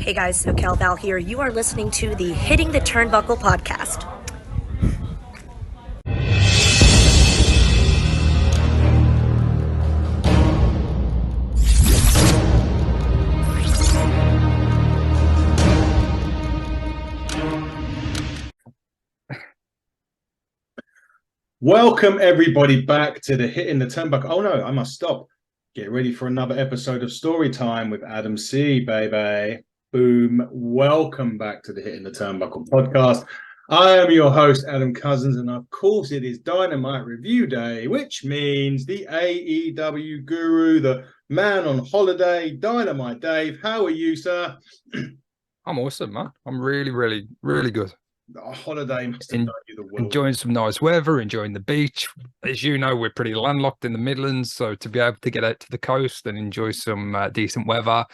Hey guys, SoCal Val here. You are listening to the Hitting the Turnbuckle podcast. Welcome everybody back to the Hitting the Turnbuckle. Oh no, I must stop. Get ready for another episode of Story Time with Adam C, baby. Boom. Welcome back to the Hitting the Turnbuckle podcast. I am your host, Adam Cousins, and of course it is Dynamite Review Day, which means the AEW guru, the man on holiday, Dynamite Dave. How are you, sir? I'm awesome, man. I'm really good. A holiday must have done you the world. Enjoying some nice weather, enjoying the beach. As you know, we're pretty landlocked in the Midlands, so to be able to get out to the coast and enjoy some decent weather,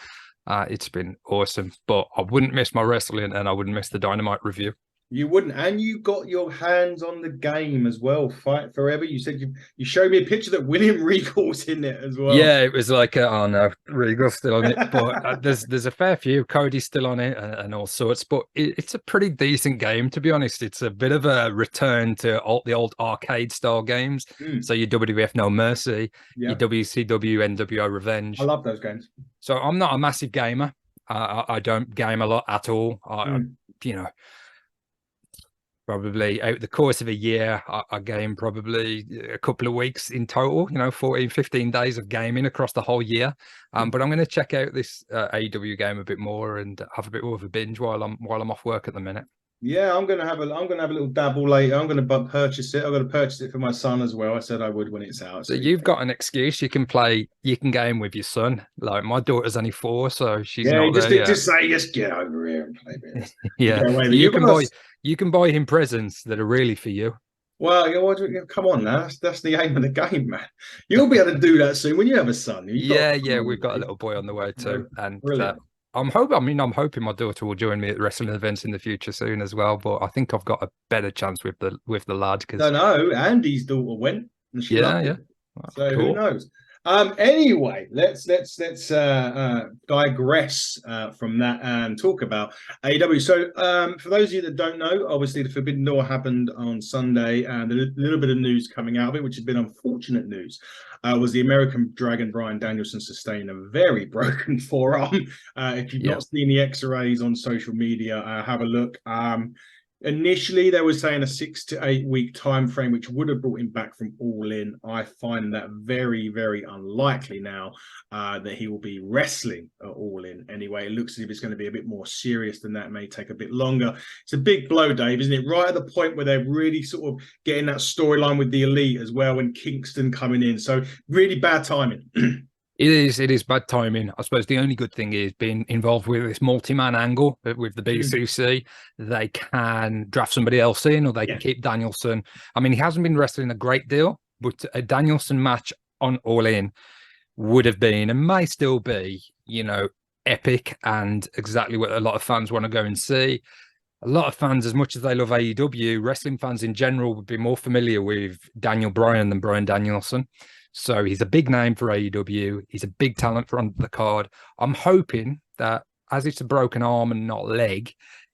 it's been awesome. But I wouldn't miss my wrestling, and I wouldn't miss the Dynamite review. You wouldn't, and you got your hands on the game as well. Fight Forever. You said you showed me a picture that William Regal's in it as well. Yeah, it was like, oh no, Regal's still on it, but there's a fair few. Cody's still on it and all sorts. But it's a pretty decent game, to be honest. It's a bit of a return to the old arcade style games. So your WWF No Mercy, your WCW NWO Revenge. I love those games. So I'm not a massive gamer. I don't game a lot at all. You know. Probably out the course of a year, I game probably a couple of weeks in total, 14, 15 days of gaming across the whole year. But I'm going to check out this AEW game a bit more and have a bit more of a binge while I'm off work at the minute. Yeah, I'm gonna have a little dabble later. I'm gonna purchase it. I'm gonna purchase it for my son as well. I said I would when it's out. So you've got an excuse. You can game with your son. Like my daughter's only 4, so she's not there yet. Just get over here and play a bit. Yeah, you can buy him presents that are really for you. Well, come on now. That's the aim of the game, man. You'll be able to do that soon when you have a son. We've got a little boy on the way too, and I'm hoping my daughter will join me at wrestling events in the future soon as well. But I think I've got a better chance with the lad. I know Andy's daughter went. And she loved it. So cool. Who knows? Anyway, let's digress from that and talk about AEW. So, for those of you that don't know, obviously the Forbidden Door happened on Sunday, and a little bit of news coming out of it, which has been unfortunate news, was the American Dragon Bryan Danielson sustained a very broken forearm. If you've not seen the X-rays on social media, have a look. Initially, they were saying a 6 to 8 week time frame, which would have brought him back from All In. I find that very, very unlikely now that he will be wrestling at All In. Anyway, it looks as if it's going to be a bit more serious than that. It may take a bit longer. It's a big blow, Dave, isn't it? Right at the point where they're really sort of getting that storyline with the Elite as well, and Kingston coming in. So really bad timing. It is bad timing. I suppose the only good thing is being involved with this multi-man angle with the BCC. They can draft somebody else in, or they can keep Danielson. I mean, he hasn't been wrestling a great deal, but a Danielson match on All In would have been and may still be, epic and exactly what a lot of fans want to go and see. A lot of fans, as much as they love AEW, wrestling fans in general would be more familiar with Daniel Bryan than Bryan Danielson. So he's a big name for AEW. He's a big talent for on the card. I'm hoping that as it's a broken arm and not leg,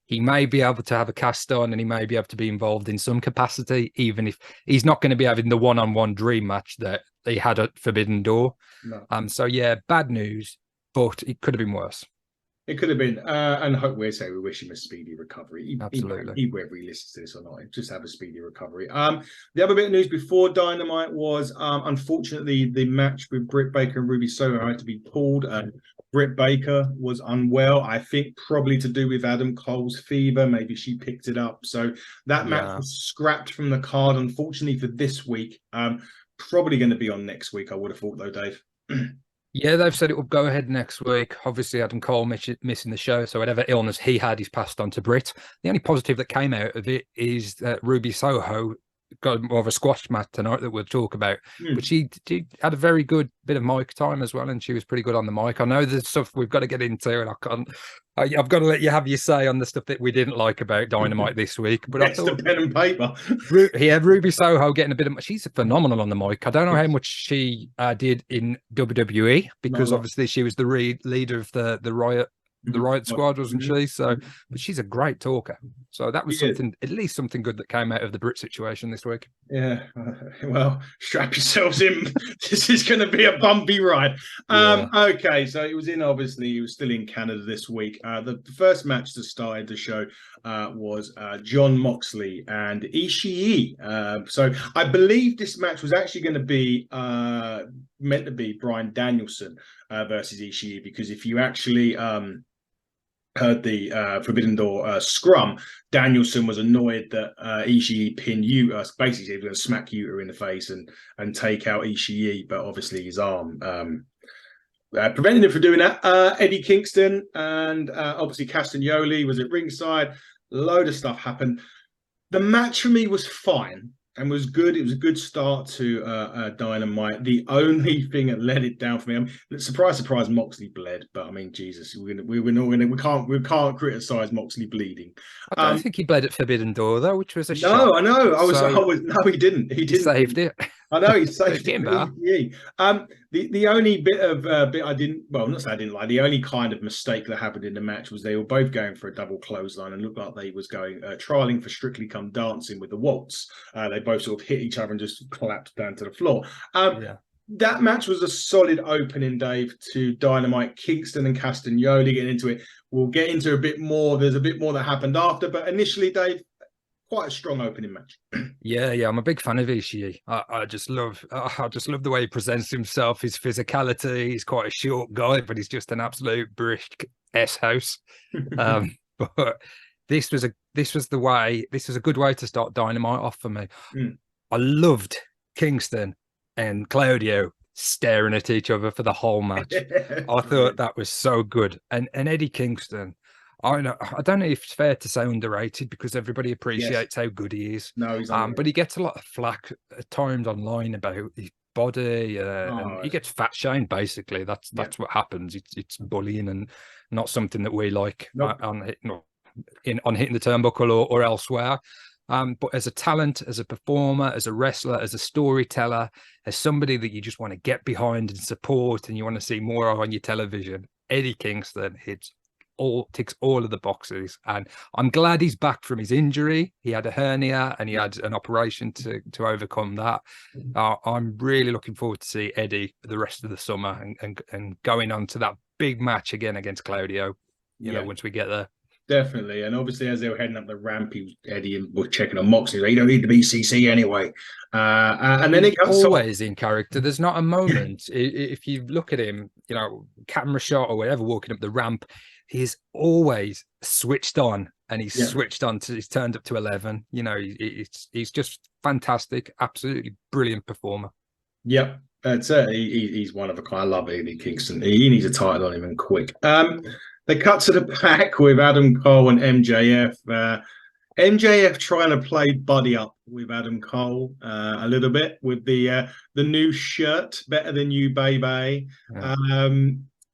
he may be able to have a cast on and he may be able to be involved in some capacity, even if he's not going to be having the one-on-one dream match that they had at Forbidden Door. No. So bad news, but it could have been worse. It could have been, and we wish him a speedy recovery. Absolutely. Whether he listens to this or not, just have a speedy recovery. The other bit of news before Dynamite was, unfortunately, the match with Britt Baker and Ruby Soho had to be pulled. Britt Baker was unwell, I think probably to do with Adam Cole's fever. Maybe she picked it up. So that match was scrapped from the card, unfortunately, for this week. Probably going to be on next week, I would have thought, though, Dave. Yeah, they've said it will go ahead next week. Obviously, Adam Cole missing the show, so whatever illness he had, he's passed on to Britt. The only positive that came out of it is that Ruby Soho got more of a squash match tonight that we'll talk about. But she had a very good bit of mic time as well, and she was pretty good on the mic. I know there's stuff we've got to get into, and I've got to let you have your say on the stuff that we didn't like about Dynamite this week. But I thought, the pen and paper. Ruby Soho getting a bit of. She's phenomenal on the mic. I don't know how much she did in WWE because obviously she was the leader of the Riot the Riot Squad, wasn't she? So, but she's a great talker. So that was something, at least something good that came out of the Brit situation this week. Yeah, well, strap yourselves in. This is going to be a bumpy ride. Okay, so he was still in Canada this week. The first match that started the show was Jon Moxley and Ishii. So I believe this match was actually going to be meant to be Bryan Danielson versus Ishii, because if you actually heard the Forbidden Door scrum, Danielson was annoyed that Ishii pinned Yuta. Basically, he was going to smack Yuta in the face and take out Ishii, but obviously his arm prevented him from doing that. Eddie Kingston and obviously Castagnoli was at ringside. A load of stuff happened. The match for me was fine and was good. It was a good start to Dynamite. The only thing that let it down for me, surprise, Moxley bled, but I mean, Jesus, we can't criticize Moxley bleeding. I don't think he bled at Forbidden Door though, which was a shock. No, I know. No, he didn't. He saved it. I know he saved it. The only bit I didn't, well, not say I didn't like. The only kind of mistake that happened in the match was they were both going for a double clothesline and looked like they was going trialing for Strictly Come Dancing with the waltz. They both sort of hit each other and just collapsed down to the floor. That match was a solid opening, Dave, to Dynamite. Kingston and Castagnoli getting into it. We'll get into a bit more. There's a bit more that happened after, but initially, Dave, quite a strong opening match. Yeah, I'm a big fan of Ishii. I just love the way he presents himself, his physicality. He's quite a short guy, but he's just an absolute brisk S-house. But this was a good way to start Dynamite off for me. I loved Kingston and Claudio staring at each other for the whole match. I thought that was so good. And Eddie Kingston, I don't know if it's fair to say underrated, because everybody appreciates how good he is. No, he's but he gets a lot of flack at times online about his body. And he gets fat shamed, basically. That's what happens. It's bullying and not something that we like on hitting the turnbuckle or elsewhere. But as a talent, as a performer, as a wrestler, as a storyteller, as somebody that you just want to get behind and support and you want to see more of on your television, Eddie Kingston ticks all of the boxes. And I'm glad he's back from his injury. He had a hernia and he had an operation to overcome that. I'm really looking forward to see Eddie the rest of the summer and going on to that big match again against Claudio, you know, once we get there. Definitely. And obviously, as they were heading up the ramp, Eddie was checking on Moxley. Like, you don't need the BCC anyway. And then it comes always in character. There's not a moment. If you look at him, you know, camera shot or whatever, walking up the ramp, he's always switched on, and he's switched on to, he's turned up to 11. You know, he's just fantastic. Absolutely brilliant performer. Yep. He's one of a kind. I love Eddie Kingston. He needs a title on him and quick. They cut to the back with Adam Cole and MJF. MJF trying to play buddy up with Adam Cole a little bit with the new shirt, Better Than You, Baby. Yeah.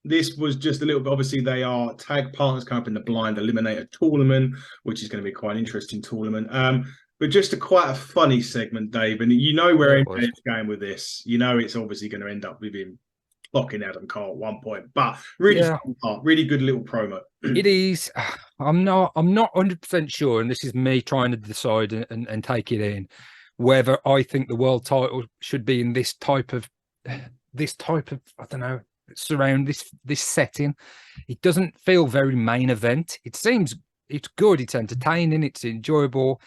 This was just a little bit. Obviously, they are tag partners coming up in the Blind Eliminator tournament, which is going to be quite an interesting tournament. But just quite a funny segment, Dave. And you know where MJF's going with this. You know it's obviously going to end up with him blocking Adam Cole at one point, but really fun part, really good little promo. It is. I'm not 100% sure, and this is me trying to decide and take it in, whether I think the world title should be in this type of I don't know, surround this setting. It doesn't feel very main event. It seems it's good, it's entertaining, it's enjoyable,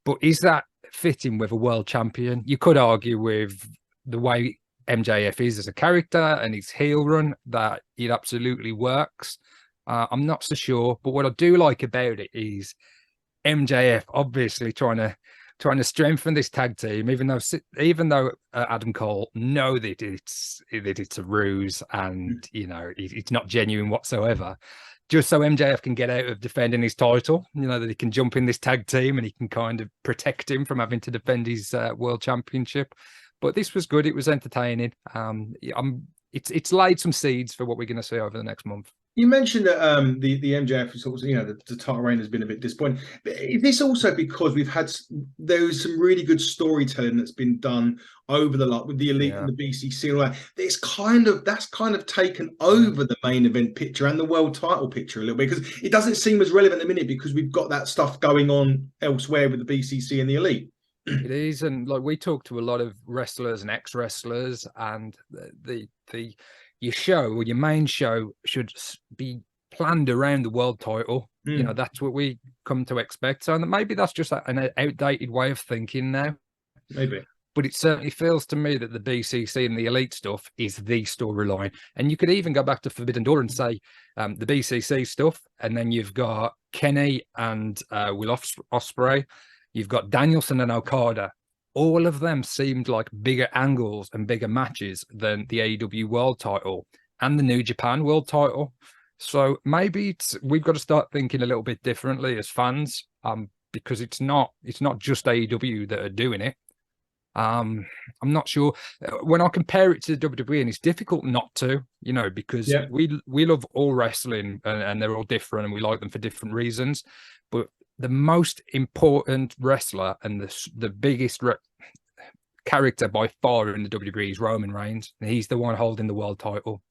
but is that fitting with a world champion? You could argue with the way MJF is as a character and his heel run that it absolutely works. I'm not so sure, but what I do like about it is MJF obviously trying to strengthen this tag team, even though Adam Cole know that it's a ruse and you know it's not genuine whatsoever. Just so MJF can get out of defending his title, you know, that he can jump in this tag team and he can kind of protect him from having to defend his world championship. But this was good. It was entertaining. It's laid some seeds for what we're going to see over the next month. You mentioned that the MJF sort of, the title reign has been a bit disappointing. But is this also because there's some really good storytelling that's been done over the with the Elite and the BCC and all that. That's kind of taken over the main event picture and the world title picture a little bit, because it doesn't seem as relevant at the minute because we've got that stuff going on elsewhere with the BCC and the Elite. It is, and like we talk to a lot of wrestlers and ex-wrestlers, and your main show should be planned around the world title. That's what we come to expect. So maybe that's just an outdated way of thinking now. Maybe. But it certainly feels to me that the BCC and the Elite stuff is the storyline. And you could even go back to Forbidden Door and say the BCC stuff, and then you've got Kenny and Will Ospreay. You've got Danielson and Okada. All of them seemed like bigger angles and bigger matches than the AEW world title and the New Japan world title. So maybe we've got to start thinking a little bit differently as fans, because it's not just AEW that are doing it. I'm not sure when I compare it to WWE, and it's difficult not to, because we love all wrestling and they're all different and we like them for different reasons. But the most important wrestler and the biggest character by far in the WWE is Roman Reigns. And he's the one holding the world title,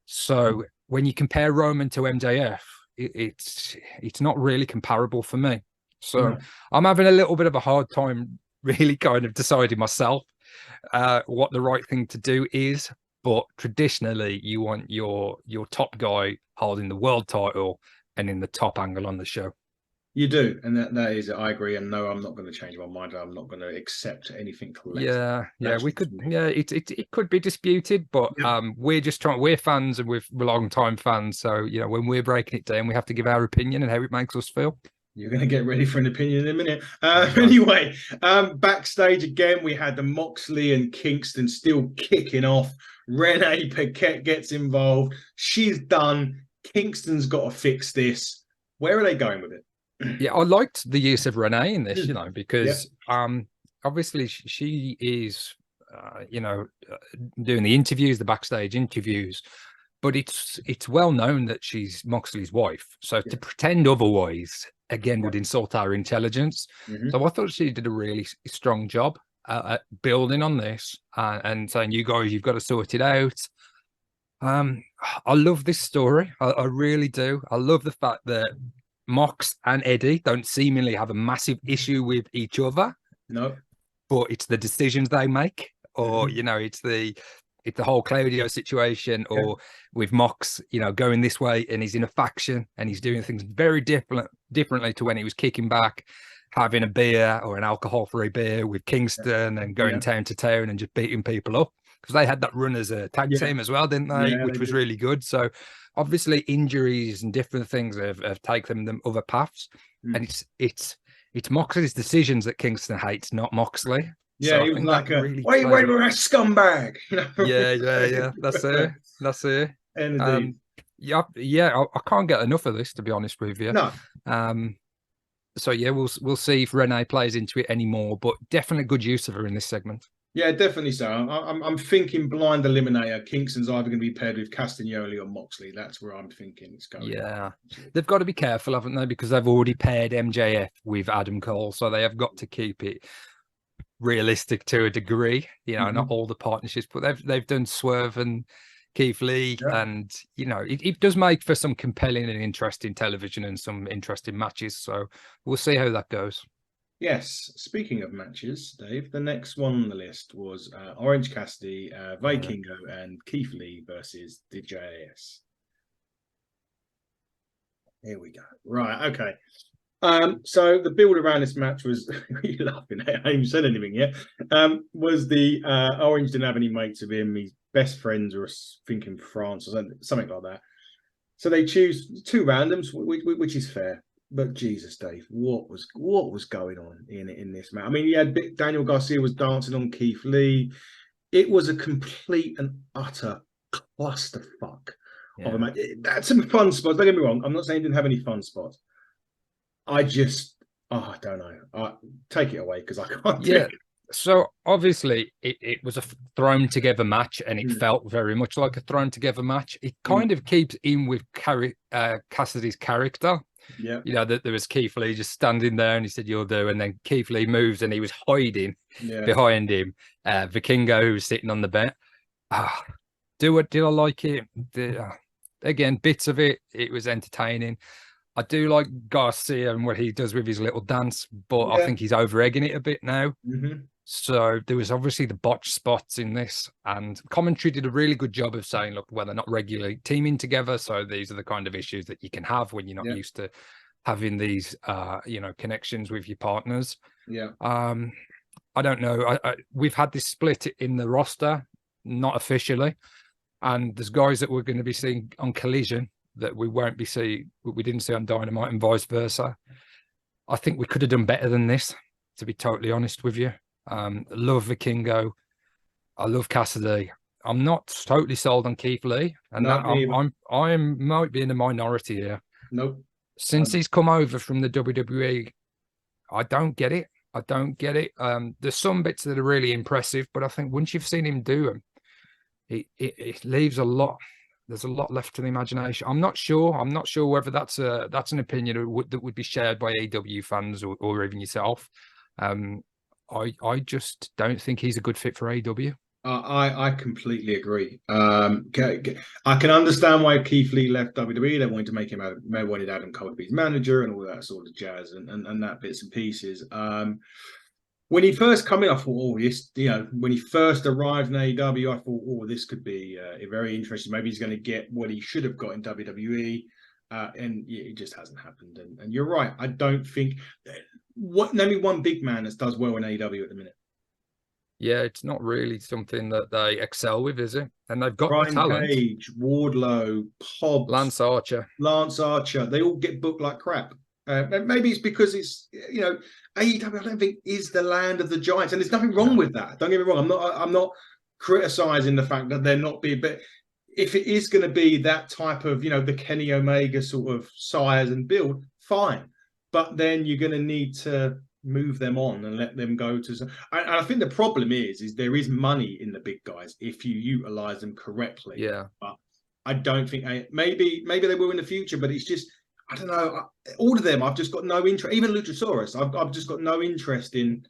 So when you compare Roman to MJF, it's not really comparable for me. So I'm having a little bit of a hard time really kind of deciding myself what the right thing to do is. But traditionally, you want your top guy holding the world title and in the top angle on the show. You do, and that is it. I agree. And no, I'm not going to change my mind. I'm not going to accept anything less. It could be disputed, but we're just we're fans and we're long time fans. So when we're breaking it down, we have to give our opinion and how it makes us feel. You're going to get ready for an opinion in a minute. Anyway, backstage again, we had the Moxley and Kingston still kicking off. Renee Paquette gets involved. She's done. Kingston's got to fix this. Where are they going with it? Yeah, I liked the use of Renee in this, because obviously she is, doing the interviews, the backstage interviews, but it's well known that she's Moxley's wife. So to pretend otherwise, again, would insult our intelligence. So I thought she did a really strong job at building on this and saying, you guys, you've got to sort it out. I love this story. I really do. I love the fact that Mox and Eddie don't seemingly have a massive issue with each other. No. But it's the decisions they make, or, it's the whole Claudio situation, or with Mox, going this way and he's in a faction and he's doing things very differently to when he was kicking back, having a beer or an alcohol-free beer with Kingston and going town to town and just beating people up. Because they had that run as a tag team as well, didn't they? Which was really good. So obviously injuries and different things have taken them other paths. And it's Moxley's decisions that Kingston hates, not Moxley. Yeah, so he was like, wait, we're a scumbag. Yeah. That's it. I can't get enough of this, to be honest with you. No. So we'll see if Renee plays into it anymore, but definitely good use of her in this segment. Yeah, definitely so. I'm thinking blind eliminator. Kingston's either going to be paired with Castagnoli or Moxley. That's where I'm thinking it's going. Yeah, they've got to be careful, haven't they? Because they've already paired MJF with Adam Cole, so they have got to keep it realistic to a degree. Not all the partnerships, but they've done Swerve and Keith Lee, and it does make for some compelling and interesting television and some interesting matches. So we'll see how that goes. Yes, speaking of matches, Dave, the next one on the list was Orange Cassidy, Vikingo, and Keith Lee versus the JAS. Here we go. Right, okay. So the build around this match was, you're laughing, I haven't even said anything yet, was the Orange didn't have any mates with him. His best friends were, I think, in France or something like that. So they choose two randoms, which is fair. But Jesus, Dave, what was going on in this match? I mean, you had Daniel Garcia was dancing on Keith Lee. It was a complete and utter clusterfuck of a match. That's some fun spots. Don't get me wrong. I'm not saying it didn't have any fun spots. I don't know. Take it away because I can't. So obviously it was a thrown together match, and it felt very much like a thrown together match. It kind of keeps in with Cassidy's character. Yeah. You know, that there was Keith Lee just standing there and he said, "You'll do." And then Keith Lee moves and he was hiding behind him. Vikingo, who was sitting on the bench. Did I like it? Again, bits of it was entertaining. I do like Garcia and what he does with his little dance, but I think he's over-egging it a bit now. So there was obviously the botch spots in this, and commentary did a really good job of saying, look, well, they're not regularly teaming together, so these are the kind of issues that you can have when you're not used to having these, connections with your partners. I don't know. We've had this split in the roster, not officially, and there's guys that we're going to be seeing on Collision that we didn't see on Dynamite, and vice versa. I think we could have done better than this, to be totally honest with you. Love Vikingo. I love Cassidy. I'm not totally sold on Keith Lee, and I might be in the minority here. Nope. Since he's come over from the WWE, I don't get it. There's some bits that are really impressive, but I think once you've seen him do them, it leaves a lot. There's a lot left to the imagination. I'm not sure whether that's an opinion that would be shared by AEW fans or even yourself. I just don't think he's a good fit for AEW. I completely agree. I can understand why Keith Lee left WWE. They wanted to make him wanted Adam Cole to be his manager and all that sort of jazz and that bits and pieces. When he first came in, I thought, when he first arrived in AEW, I thought, this could be very interesting. Maybe he's going to get what he should have got in WWE. And it just hasn't happened. And you're right. I don't think name me one big man that does well in AEW at the minute. Yeah, it's not really something that they excel with, is it? And they've got Brian talent. Page, Wardlow, Hobbs, Lance Archer. They all get booked like crap. Maybe it's because it's AEW. I don't think is the land of the giants, and there's nothing wrong with that. Don't get me wrong. I'm not criticizing the fact that they're not being, but if it is going to be that type of the Kenny Omega sort of size and build, fine. But then you're going to need to move them on and let them go to. And I think the problem is there is money in the big guys if you utilize them correctly. Yeah. But I don't think maybe they will in the future, but it's just. I don't know. All of them, I've just got no interest. Even Luchasaurus, I've just got no interest in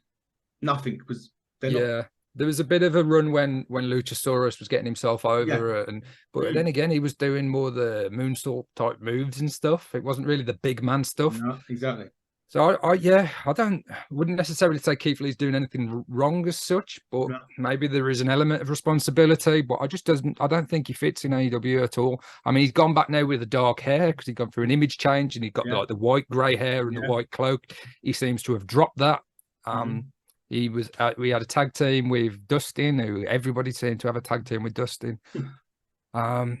nothing because they're not. There was a bit of a run when Luchasaurus was getting himself over, but then again, he was doing more the moonsault type moves and stuff. It wasn't really the big man stuff. No, exactly. So I wouldn't necessarily say Keith Lee's doing anything wrong as such, but maybe there is an element of responsibility. But I don't think he fits in AEW at all. I mean, he's gone back now with the dark hair because he's gone through an image change and he got like the white grey hair and the white cloak. He seems to have dropped that. We had a tag team with Dustin, who everybody seemed to have a tag team with Dustin. I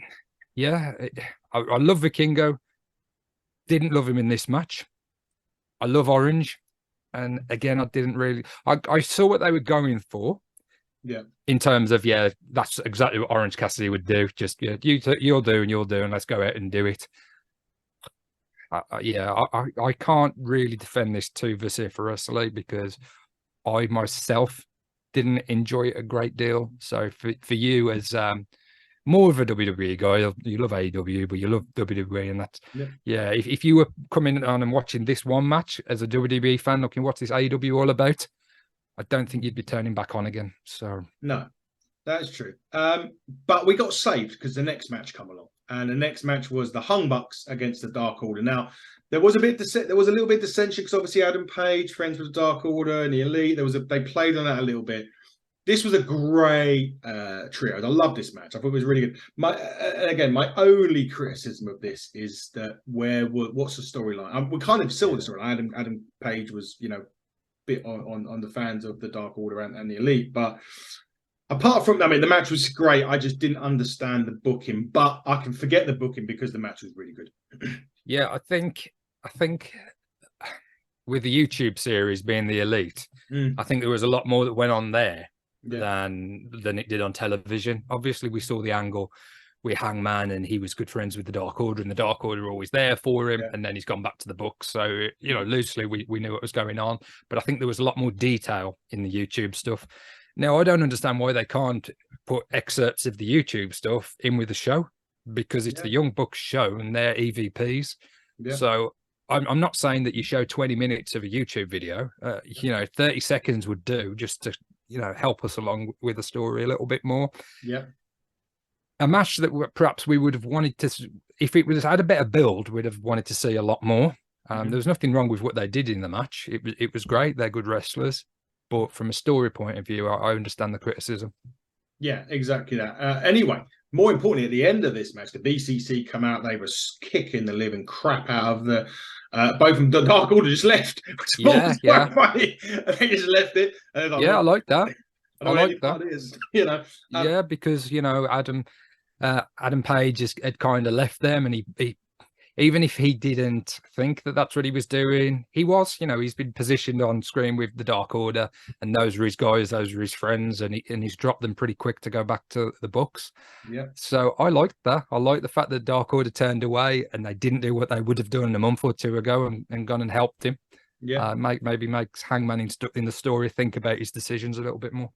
love Vikingo. Didn't love him in this match. I love Orange, and again, I didn't really. I saw what they were going for, in terms of that's exactly what Orange Cassidy would do. Just you'll do, and let's go out and do it. I can't really defend this too vociferously because I myself didn't enjoy it a great deal. So for you as more of a WWE guy, you love AEW, but you love WWE, and that's if you were coming on and watching this one match as a WWE fan, looking what's this AEW all about, I don't think you'd be turning back on again. So no, that's true. But we got saved because the next match come along, and the next match was the Hung Bucks against the Dark Order. Now there was a little bit of dissension because obviously Adam Page, friends with the Dark Order and the Elite. They played on that a little bit. This was a great trio. I love this match. I thought it was really good. My only criticism of this is that what's the storyline? We kind of saw the storyline. Adam Page was, bit on the fans of the Dark Order and the Elite. But apart from, the match was great. I just didn't understand the booking. But I can forget the booking because the match was really good. Yeah, I think with the YouTube series being the Elite, I think there was a lot more that went on there than it did on television. Obviously, we saw the angle with Hangman, and he was good friends with the Dark Order, and the Dark Order were always there for him, Yeah. and then he's gone back to the books. So, you know, loosely we knew what was going on, but I think there was a lot more detail in the YouTube stuff. Now, I don't understand why they can't put excerpts of the YouTube stuff in with the show, because it's the Young Bucks show and they're EVPs. Yeah. So I'm not saying that you show 20 minutes of a YouTube video. You know, 30 seconds would do, just to, you know, help us along with the story a little bit more. Yeah. A match that perhaps we would have wanted to, if it was had a better build, we'd have wanted to see a lot more. There was nothing wrong with what they did in the match. It was great. They're good wrestlers. But from a story point of view, I understand the criticism. Yeah, exactly that. Anyway, more importantly, at the end of this match, the BCC come out. They were kicking the living crap out of the both of them. The Dark Order just left. Yeah. Funny. They just left it. Like, I like that. I like that. Is, you know. Yeah, because, you know, Adam Page had kind of left them, and he even if he didn't think that that's what he was doing, he was, you know, he's been positioned on screen with the Dark Order, and those were his guys, those were his friends, and he's dropped them pretty quick to go back to the books. Yeah. So I liked that. I like the fact that Dark Order turned away and they didn't do what they would have done a month or two ago and gone and helped him. Yeah. Maybe makes Hangman in the story think about his decisions a little bit more.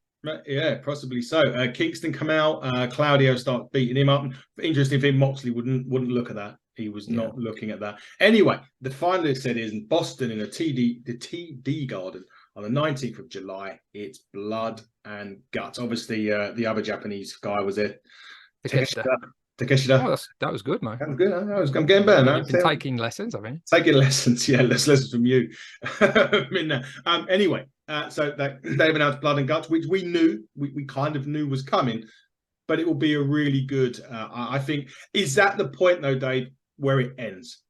Yeah, possibly so. Kingston come out. Claudio start beating him up. Interesting thing, Moxley wouldn't look at that. He was not looking at that. Anyway, the final said is in Boston in the TD Garden on the 19th of July. It's blood and guts. Obviously, the other Japanese guy was there. Takeshita. Oh, that was good, mate. That was good. I'm getting better now. You've been taking lessons, I mean. Taking lessons, yeah. Lessons from you. Anyway, so that they've announced blood and guts, which we knew, we kind of knew was coming, but it will be a really good. I think, is that the point though, Dave, where it ends?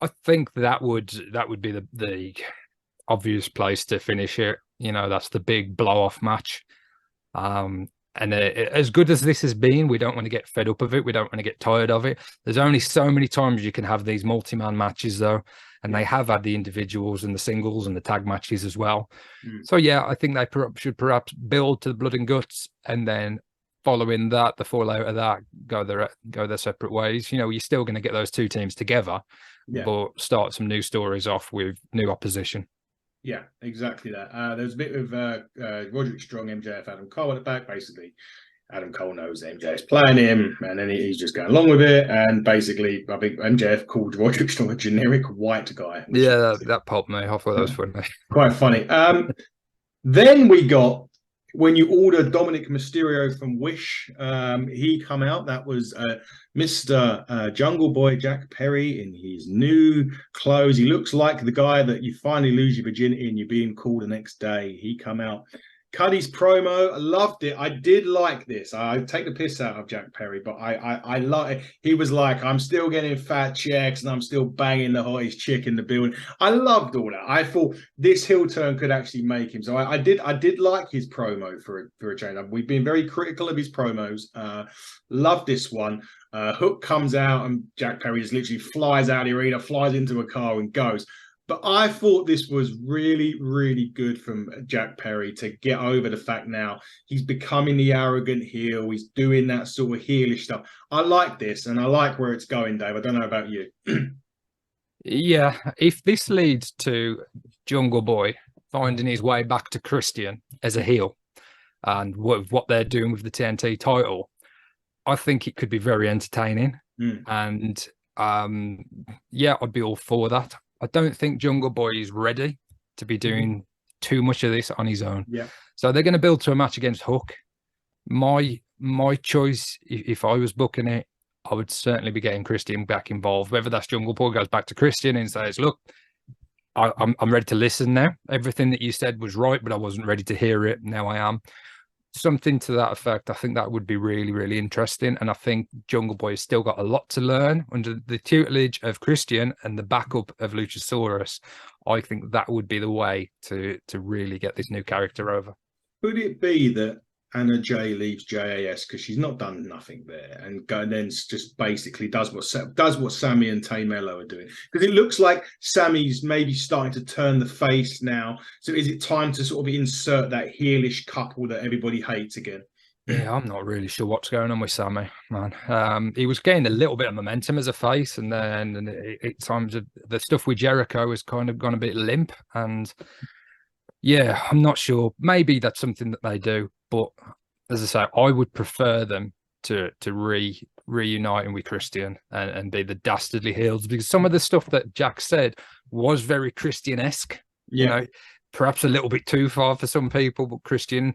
I think that would be the obvious place to finish it. You know, that's the big blow off match. And as good as this has been, we don't want to get fed up of it. We don't want to get tired of it. There's only so many times you can have these multi-man matches, though. And they have had the individuals and the singles and the tag matches as well. So, yeah, I think they should perhaps build to the blood and guts, and then following that, the fallout of that, go their separate ways. You know, you're still going to get those two teams together, but start some new stories off with new opposition. Yeah, exactly that. There's a bit of Roderick Strong, MJF, Adam Cole at the back. Basically, Adam Cole knows MJF's playing him, and then he's just going along with it. And basically, I think MJF called Roderick Strong a generic white guy. Yeah, that popped me. I thought that was funny. Quite funny. Then we got, when you order Dominic Mysterio from Wish, he come out. That was Mr. Jungle Boy Jack Perry in his new clothes. He looks like the guy that you finally lose your virginity and you're being called the next day. He come out. Cut his promo. I loved it. I did like this. I take the piss out of Jack Perry, but I like it. He was like, I'm still getting fat checks and I'm still banging the hottest chick in the building. I loved all that. I thought this heel turn could actually make him. So I did like his promo for a change. We've been very critical of his promos. Love this one. Hook comes out and Jack Perry just literally flies out of the arena, flies into a car and goes. But I thought this was really, really good from Jack Perry to get over the fact now he's becoming the arrogant heel. He's doing that sort of heelish stuff. I like this, and I like where it's going, Dave. I don't know about you. Yeah, if this leads to Jungle Boy finding his way back to Christian as a heel, and what they're doing with the TNT title, I think it could be very entertaining. And yeah, I'd be all for that. I don't think Jungle Boy is ready to be doing too much of this on his own. Yeah. So they're going to build to a match against Hook. My choice, if I was booking it, I would certainly be getting Christian back involved. Whether that's Jungle Boy goes back to Christian and says, look, I'm ready to listen now. Everything that you said was right, but I wasn't ready to hear it. Now I am. Something to that effect. I think that would be really, really interesting. And I think Jungle Boy has still got a lot to learn under the tutelage of Christian and the backup of Luchasaurus. I think that would be the way to really get this new character over. Could it be that Anna Jay leaves JAS because she's not done nothing there, and then just basically does what Sammy and Tay Mello are doing? Because it looks like Sammy's maybe starting to turn the face now. So is it time to sort of insert that heelish couple that everybody hates again? Yeah, I'm not really sure what's going on with Sammy, man. He was getting a little bit of momentum as a face, and then at times the stuff with Jericho has kind of gone a bit limp. And yeah, I'm not sure. Maybe that's something that they do, but as I say, I would prefer them to reuniting with Christian and be the dastardly heels, because some of the stuff that Jack said was very Christian-esque. Yeah. You know, perhaps a little bit too far for some people, but Christian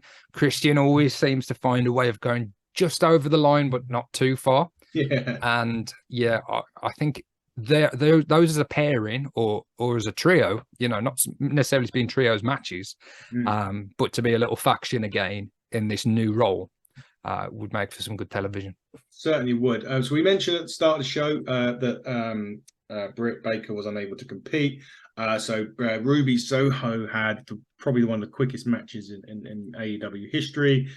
always seems to find a way of going just over the line, but not too far. Yeah. And yeah, I think those as a pairing or as a trio, you know, not necessarily being trios matches, but to be a little faction again in this new role would make for some good television. Certainly would. So we mentioned at the start of the show that Britt Baker was unable to compete. So Ruby Soho had probably one of the quickest matches in AEW history.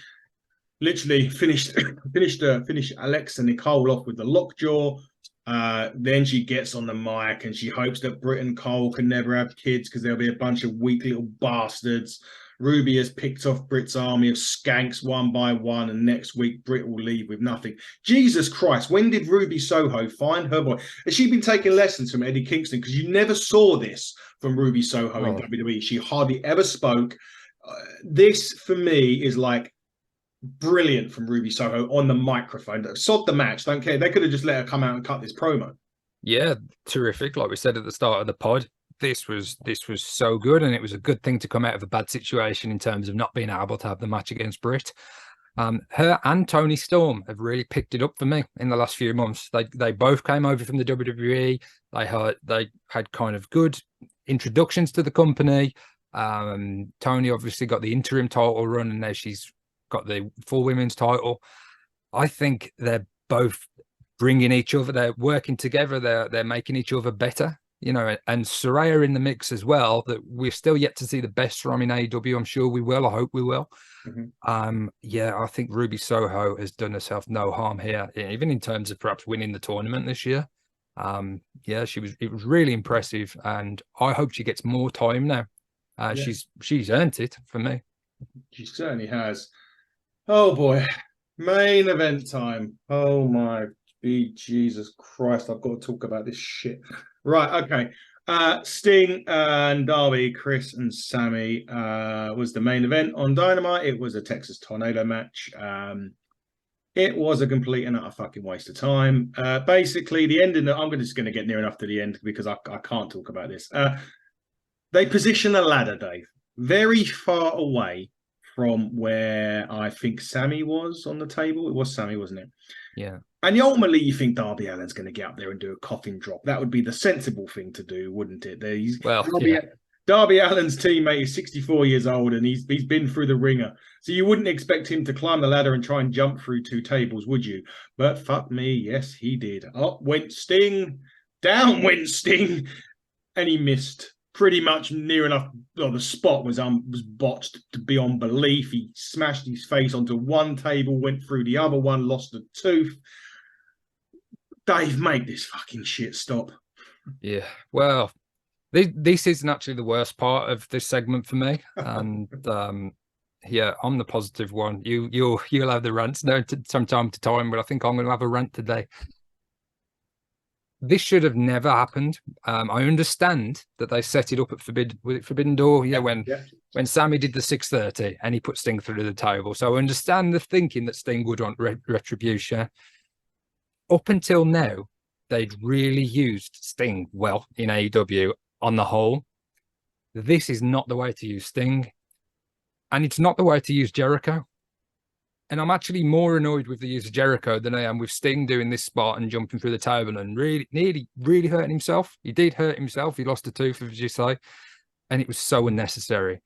Literally finished Alexia Nicole off with the lockjaw. Then she gets on the mic and she hopes that Britt and Cole can never have kids because there'll be a bunch of weak little bastards. Ruby has picked off Britt's army of skanks one by one, and next week Britt will leave with nothing. Jesus Christ, when did Ruby Soho find her boy? Has she been taking lessons from Eddie Kingston? Because you never saw this from Ruby Soho in WWE. She hardly ever spoke. This, for me, is like brilliant from Ruby Soho on the microphone. Sod the match, don't care. They could have just let her come out and cut this promo. Yeah, terrific. Like we said at the start of the pod, this was so good, and it was a good thing to come out of a bad situation in terms of not being able to have the match against Britt. Her and Tony Storm have really picked it up for me in the last few months. They both came over from the WWE. They had kind of good introductions to the company. Tony obviously got the interim title run, and now she's got the full women's title. I think they're both bringing each other. They're working together. They're making each other better. You know, and Saraya in the mix as well, that we're still yet to see the best from in AEW. I'm sure we will. I hope we will. Yeah, I think Ruby Soho has done herself no harm here, even in terms of perhaps winning the tournament this year. Yeah, it was really impressive, and I hope she gets more time now. She's earned it for me. She certainly has. Oh boy, main event time. Oh my Jesus Christ, I've got to talk about this shit. Right, okay. Sting and Darby, Chris and Sammy was the main event on Dynamite. It was a Texas Tornado match. It was a complete and utter fucking waste of time. Basically, the ending, I'm just going to get near enough to the end because I can't talk about this. They position a ladder, Dave, very far away from where I think Sammy was on the table. It was Sammy, wasn't it? Yeah. And ultimately, you think Darby Allin's going to get up there and do a coffin drop. That would be the sensible thing to do, wouldn't it? Darby Allin's teammate is 64 years old, and he's been through the ringer. So you wouldn't expect him to climb the ladder and try and jump through two tables, would you? But fuck me, yes, he did. Up went Sting, down went Sting, and he missed. Pretty much near enough. Well, the spot was botched to beyond belief. He smashed his face onto one table, went through the other one, lost a tooth. Dave, make this fucking shit stop. Yeah, well, this isn't actually the worst part of this segment for me, and yeah, I'm the positive one. You'll have the rants now from time to time, but I think I'm going to have a rant today. This should have never happened. I understand that they set it up at Forbidden Door. Yeah, when Sammy did the 630 and he put Sting through the table. So I understand the thinking that Sting would want retribution. Up until now, they'd really used Sting well in AEW on the whole. This is not the way to use Sting, and it's not the way to use Jericho. And I'm actually more annoyed with the use of Jericho than I am with Sting doing this spot and jumping through the table and really hurting himself. He did hurt himself. He lost a tooth, as you say, and it was so unnecessary.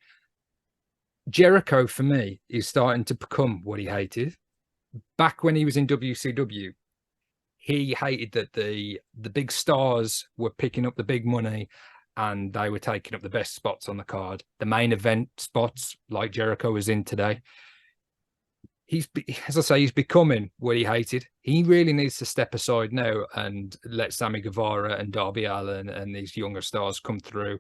Jericho, for me, is starting to become what he hated. Back when he was in WCW, he hated that the big stars were picking up the big money and they were taking up the best spots on the card. The main event spots, like Jericho was in today. As I say, he's becoming what he hated. He really needs to step aside now and let Sammy Guevara and Darby Allin and these younger stars come through.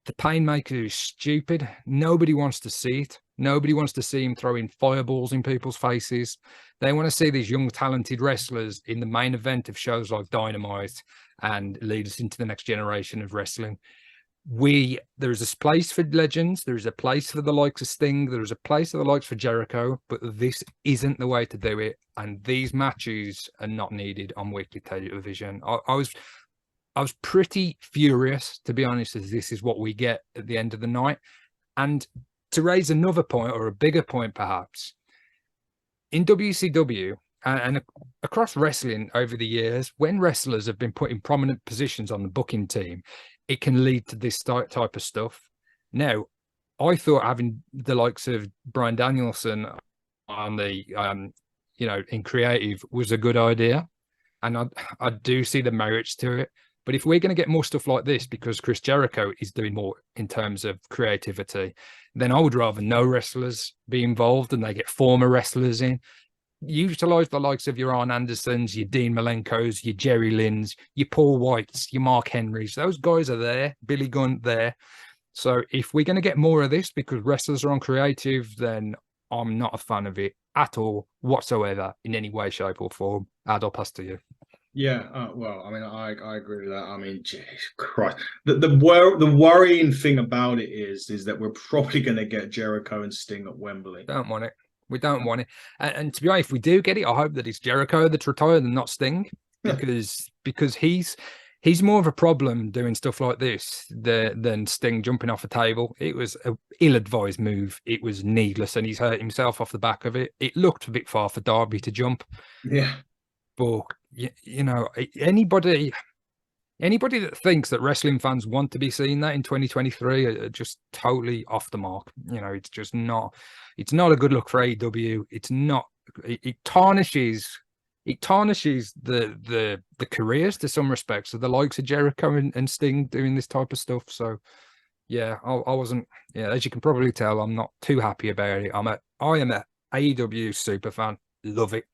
The Painmaker is stupid. Nobody wants to see it. Nobody wants to see him throwing fireballs in people's faces. They want to see these young, talented wrestlers in the main event of shows like Dynamite and lead us into the next generation of wrestling. There's a place for legends, there's a place for the likes of Sting, there's a place for the likes for Jericho, but this isn't the way to do it, and these matches are not needed on weekly television. I was pretty furious, to be honest, as this is what we get at the end of the night. And to raise another point, or a bigger point perhaps, in WCW and across wrestling over the years, when wrestlers have been put in prominent positions on the booking team, it can lead to this type of stuff. Now, I thought having the likes of Bryan Danielson on the, in creative was a good idea. And I do see the merits to it. But if we're going to get more stuff like this, because Chris Jericho is doing more in terms of creativity, then I would rather no wrestlers be involved and they get former wrestlers in. Utilize the likes of your Arn Andersons, your Dean Malenkos, your Jerry Lynn's, your Paul Whites, your Mark Henrys. Those guys are there. Billy Gunn there. So if we're going to get more of this because wrestlers are on creative, then I'm not a fan of it at all, whatsoever, in any way, shape, or form. Ad, I'll pass to you. Yeah, well, I mean, I agree with that. I mean, Jesus Christ, the worrying thing about it is that we're probably going to get Jericho and Sting at Wembley. Don't want it. We don't want it. And to be honest, if we do get it, I hope that it's Jericho that's retired and not Sting, because he's more of a problem doing stuff like this than Sting jumping off a table. It was an ill-advised move. It was needless, and he's hurt himself off the back of it. It looked a bit far for Darby to jump. Yeah. But, anybody that thinks that wrestling fans want to be seeing that in 2023 are just totally off the mark. It's just not. It's not a good look for AEW. It's not. It tarnishes the careers to some respects of the likes of Jericho and Sting doing this type of stuff. So, yeah, I wasn't. Yeah, as you can probably tell, I'm not too happy about it. I am a AEW super fan. Love it.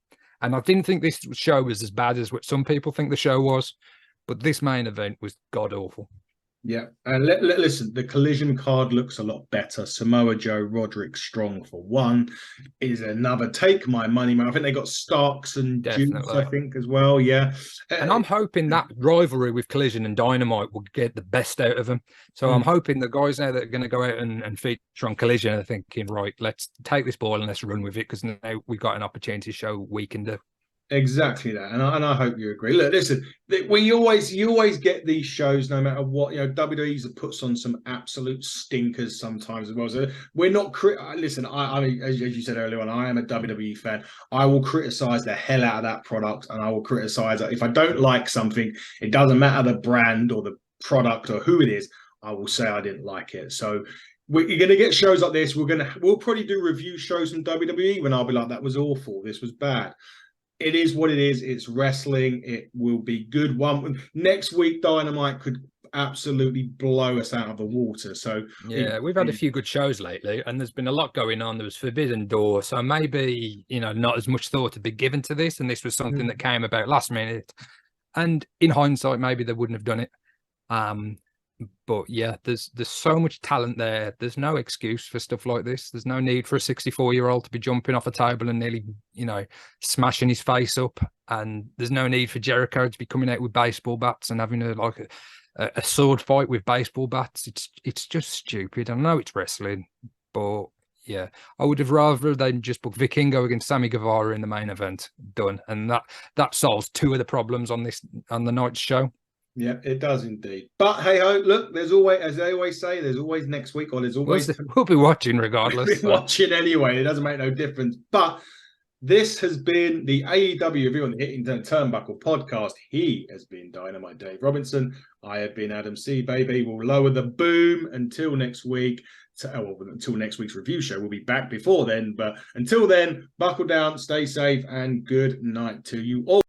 And I didn't think this show was as bad as what some people think the show was, but this main event was god awful. Yeah, and listen, the Collision card looks a lot better. Samoa Joe, Roderick Strong for one is another take my money, man. I think they got Starks and Dukes, I think, as well. Yeah, and I'm hoping that rivalry with Collision and Dynamite will get the best out of them. So I'm hoping the guys now that are going to go out and feature on Collision are thinking, right, let's take this ball and let's run with it, because now we've got an opportunity to show what we can do. Exactly that, and I hope you agree. Look, listen, you always get these shows, no matter what. WWE's puts on some absolute stinkers sometimes as well. So we're not. Listen, I mean, as you said earlier on, I am a WWE fan. I will criticize the hell out of that product, and I will criticize it if I don't like something. It doesn't matter the brand or the product or who it is. I will say I didn't like it. So you're going to get shows like this. We'll probably do review shows from WWE when I'll be like, that was awful. This was bad. It is what it is. It's wrestling. It will be good. Next week, Dynamite could absolutely blow us out of the water. So yeah, we've had a few good shows lately, and there's been a lot going on. There was Forbidden Door, so maybe not as much thought to be given to this, and this was something that came about last minute. And in hindsight, maybe they wouldn't have done it. But yeah, there's so much talent there. There's no excuse for stuff like this. There's no need for a 64-year-old to be jumping off a table and nearly, smashing his face up. And there's no need for Jericho to be coming out with baseball bats and having a sword fight with baseball bats. It's just stupid. I know it's wrestling, but yeah, I would have rather than just book Vikingo against Sammy Guevara in the main event. Done, and that solves two of the problems on the night's show. Yeah, it does indeed. But hey ho, look, there's always, as they always say, there's always next week, or there's always we'll be watching regardless. We'll be watching anyway. It doesn't make no difference. But this has been the AEW review on the Hitting the Turnbuckle podcast. He has been Dynamite Dave Robinson. I have been Adam C. Baby. We'll lower the boom until next week. Until next week's review show. We'll be back before then. But until then, buckle down, stay safe, and good night to you all.